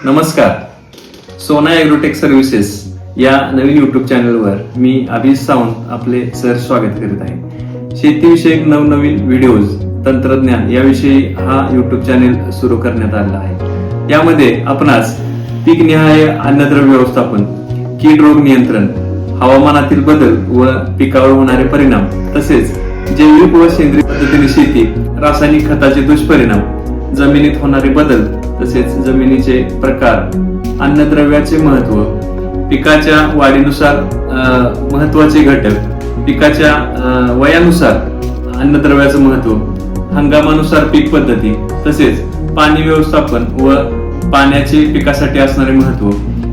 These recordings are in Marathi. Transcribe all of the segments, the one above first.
नमस्कार. सोना ॲग्रोटेक सर्व्हिसेस या नवीन युट्यूब चॅनलवर मी अभिष सावंत आपले स्वागत करीत आहे. शेतीविषयक नवनवीन व्हिडिओज, तंत्रज्ञान याविषयी हा युट्यूब चॅनल सुरू करण्यात आला आहे. यामध्ये आपणास पीकनिहाय अन्नद्रव्य व्यवस्थापन, कीड रोग नियंत्रण, हवामानातील बदल व पिकावर होणारे परिणाम, तसेच जैविक व सेंद्रिय पद्धतीने शेती, रासायनिक खताचे दुष्परिणाम, जमिनीत होणारे बदल, तसेच जमिनीचे प्रकार, अन्नद्रव्याचे महत्व, पिकाच्या वाढीनुसार महत्वाचे घटक, पिकाच्या वयानुसार अन्नद्रव्याचं महत्व, हंगामानुसार पीक पद्धती, तसेच पाणी व्यवस्थापन व पाण्याचे पिकासाठी असणारे महत्व,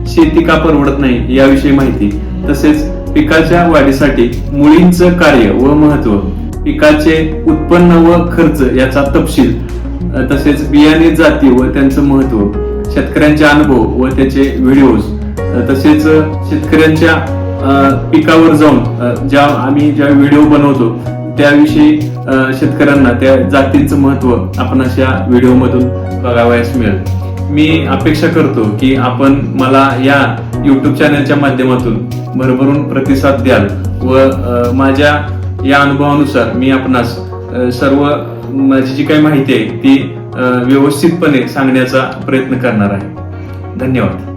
शेती का परवडत नाही याविषयी माहिती, तसेच पिकाच्या वाढीसाठी मुळींचं कार्य व महत्व, पिकाचे उत्पन्न व खर्च याचा तपशील, तसेच बियाणे जाती व त्यांचं महत्व, शेतकऱ्यांचे अनुभव व त्याचे व्हिडिओज, तसेच शेतकऱ्यांच्या पिकावर जाऊन आम्ही ज्या व्हिडिओ बनवतो त्याविषयी शेतकऱ्यांना त्या जातींचं महत्व आपण अशा व्हिडिओ मधून बघावयास मिळेल. मी अपेक्षा करतो की आपण मला या युट्यूब चॅनलच्या माध्यमातून भरभरून प्रतिसाद द्याल व माझ्या या अनुभवानुसार मी आपणास सर्व माझी जी काही माहिती आहे ती व्यवस्थितपणे सांगण्याचा प्रयत्न करणार आहे. धन्यवाद.